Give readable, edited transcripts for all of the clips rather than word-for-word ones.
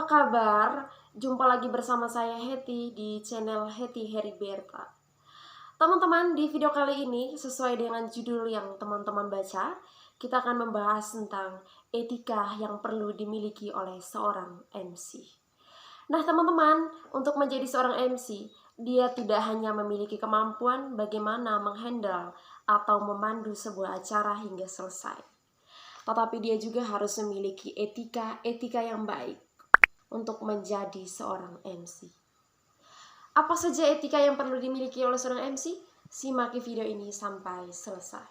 kabar? Jumpa lagi bersama saya Hetty di channel Hetty Heriberta. Teman-teman, di video kali ini sesuai dengan judul yang teman-teman baca, kita akan membahas tentang etika yang perlu dimiliki oleh seorang MC. Nah teman-teman, untuk menjadi seorang MC, dia tidak hanya memiliki kemampuan bagaimana menghandle atau memandu sebuah acara hingga selesai, tetapi dia juga harus memiliki etika yang baik untuk menjadi seorang MC. Apa saja etika yang perlu dimiliki oleh seorang MC? Simak video ini sampai selesai.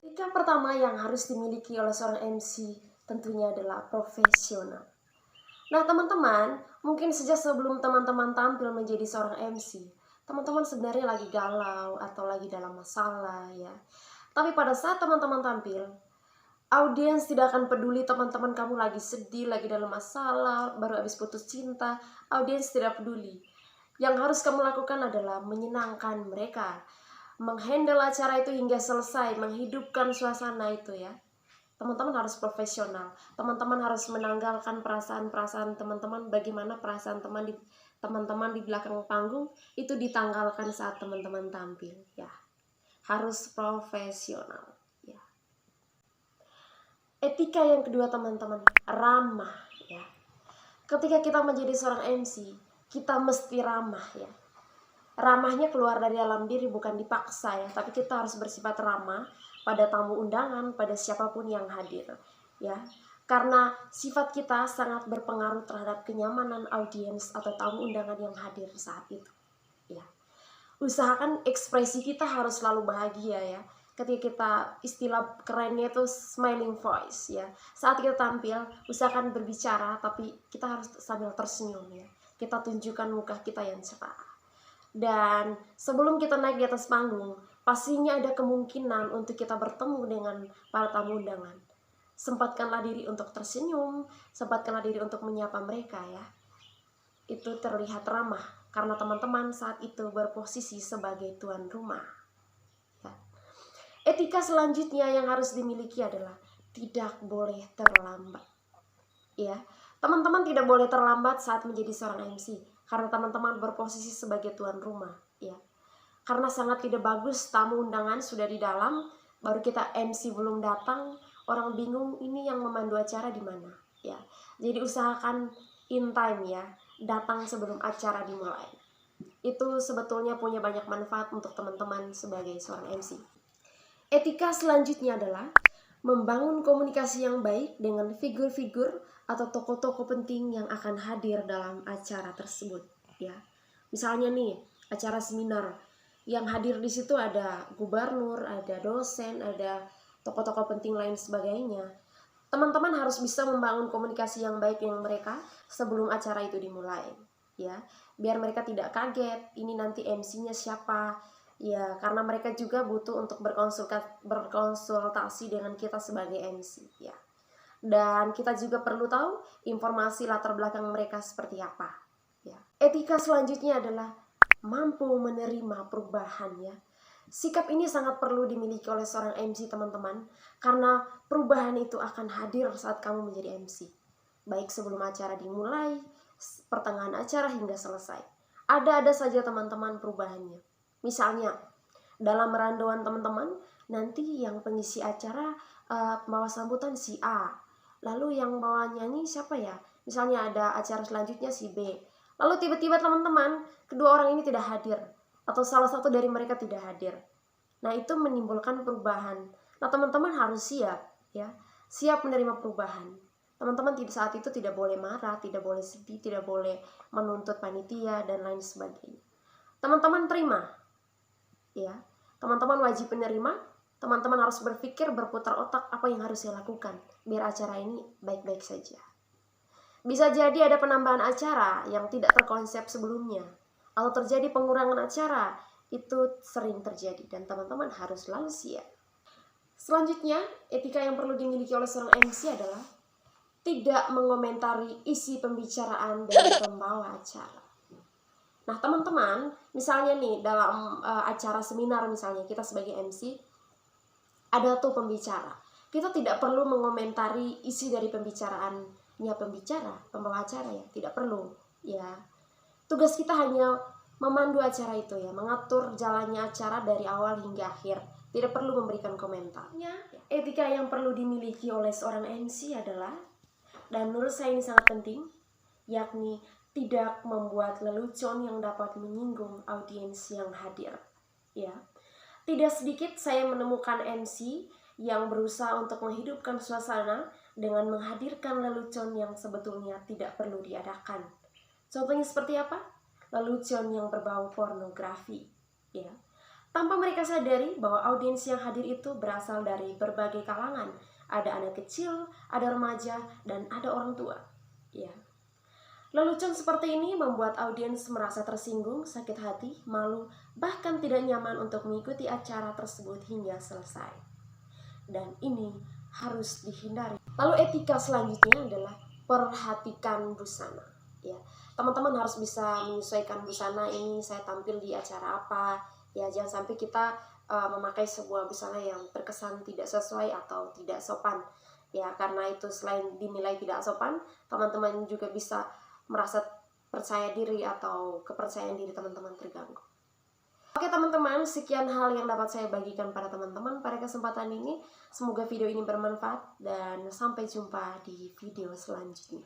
Etika pertama yang harus dimiliki oleh seorang MC tentunya adalah profesional. Nah teman-teman, mungkin sejak sebelum teman-teman tampil menjadi seorang MC, teman-teman sebenarnya lagi galau atau lagi dalam masalah ya. Tapi pada saat teman-teman tampil, audiens tidak akan peduli teman-teman kamu lagi sedih, lagi dalam masalah, baru habis putus cinta. Audiens tidak peduli. Yang harus kamu lakukan adalah menyenangkan mereka, menghandle acara itu hingga selesai, menghidupkan suasana itu ya. Teman-teman harus profesional. Teman-teman harus menanggalkan perasaan-perasaan teman-teman. Bagaimana perasaan teman-teman di belakang panggung itu ditanggalkan saat teman-teman tampil ya. Harus profesional. Etika yang kedua teman-teman, ramah ya. Ketika kita menjadi seorang MC, kita mesti ramah ya. Ramahnya keluar dari dalam diri, bukan dipaksa ya, tapi kita harus bersifat ramah pada tamu undangan, pada siapapun yang hadir ya. Karena sifat kita sangat berpengaruh terhadap kenyamanan audiens atau tamu undangan yang hadir saat itu ya. Usahakan ekspresi kita harus selalu bahagia ya. Ketika kita, istilah kerennya itu smiling voice ya. Saat kita tampil, usahakan berbicara tapi kita harus sambil tersenyum ya. Kita tunjukkan muka kita yang cerah. Dan sebelum kita naik di atas panggung, pastinya ada kemungkinan untuk kita bertemu dengan para tamu undangan. Sempatkanlah diri untuk tersenyum, sempatkanlah diri untuk menyapa mereka ya. Itu terlihat ramah karena teman-teman saat itu berposisi sebagai tuan rumah. Etika selanjutnya yang harus dimiliki adalah tidak boleh terlambat. Ya, teman-teman tidak boleh terlambat saat menjadi seorang MC karena teman-teman berposisi sebagai tuan rumah, ya. Karena sangat tidak bagus tamu undangan sudah di dalam, baru kita MC belum datang, orang bingung ini yang memandu acara di mana, ya. Jadi usahakan in time ya, datang sebelum acara dimulai. Itu sebetulnya punya banyak manfaat untuk teman-teman sebagai seorang MC. Etika selanjutnya adalah membangun komunikasi yang baik dengan figur-figur atau tokoh-tokoh penting yang akan hadir dalam acara tersebut ya. Misalnya nih, acara seminar yang hadir di situ ada gubernur, ada dosen, ada tokoh-tokoh penting lain sebagainya. Teman-teman harus bisa membangun komunikasi yang baik dengan mereka sebelum acara itu dimulai ya. Biar mereka tidak kaget, ini nanti MC-nya siapa. Ya, karena mereka juga butuh untuk berkonsultasi dengan kita sebagai MC ya. Dan kita juga perlu tahu informasi latar belakang mereka seperti apa ya. Etika selanjutnya adalah mampu menerima perubahan ya. Sikap ini sangat perlu dimiliki oleh seorang MC teman-teman, karena perubahan itu akan hadir saat kamu menjadi MC. Baik sebelum acara dimulai, pertengahan acara hingga selesai. Ada saja teman-teman perubahannya. Misalnya, dalam merandoan teman-teman, nanti yang pengisi acara bawa sambutan si A. Lalu yang bawa nyanyi siapa ya? Misalnya ada acara selanjutnya si B. Lalu tiba-tiba teman-teman, kedua orang ini tidak hadir. Atau salah satu dari mereka tidak hadir. Nah, itu menimbulkan perubahan. Nah, teman-teman harus siap ya. Siap menerima perubahan. Teman-teman saat itu tidak boleh marah, tidak boleh sedih, tidak boleh menuntut panitia dan lain sebagainya. Teman-teman terima. Ya, teman-teman wajib menerima. Teman-teman harus berpikir, berputar otak apa yang harus saya lakukan biar acara ini baik-baik saja. Bisa jadi ada penambahan acara yang tidak terkonsep sebelumnya, atau terjadi pengurangan acara. Itu sering terjadi dan teman-teman harus selalu siap. Selanjutnya, etika yang perlu dimiliki oleh seorang MC adalah tidak mengomentari isi pembicaraan dari pembawa acara. Nah teman-teman, misalnya nih dalam acara seminar misalnya, kita sebagai MC ada tuh pembicara. Kita tidak perlu mengomentari isi dari pembicaraan pembicara, pembawa acara ya, tidak perlu ya. Tugas kita hanya memandu acara itu ya, mengatur jalannya acara dari awal hingga akhir. Tidak perlu memberikan komentar. Etika yang perlu dimiliki oleh seorang MC adalah, dan menurut saya ini sangat penting, yakni tidak membuat lelucon yang dapat menyinggung audiens yang hadir. Ya, tidak sedikit saya menemukan MC yang berusaha untuk menghidupkan suasana dengan menghadirkan lelucon yang sebetulnya tidak perlu diadakan. Contohnya seperti apa? Lelucon yang berbau pornografi, ya. Tanpa mereka sadari bahwa audiens yang hadir itu berasal dari berbagai kalangan. Ada anak kecil, ada remaja, dan ada orang tua, ya. Lelucon seperti ini membuat audiens merasa tersinggung, sakit hati, malu, bahkan tidak nyaman untuk mengikuti acara tersebut hingga selesai. Dan ini harus dihindari. Lalu etika selanjutnya adalah perhatikan busana. Ya, teman-teman harus bisa menyesuaikan busana ini. Saya tampil di acara apa? Ya, jangan sampai kita memakai sebuah busana yang terkesan tidak sesuai atau tidak sopan. Ya, karena itu selain dinilai tidak sopan, teman-teman juga bisa merasa percaya diri atau kepercayaan diri teman-teman terganggu. Oke teman-teman, sekian hal yang dapat saya bagikan pada teman-teman pada kesempatan ini. Semoga video ini bermanfaat dan sampai jumpa di video selanjutnya.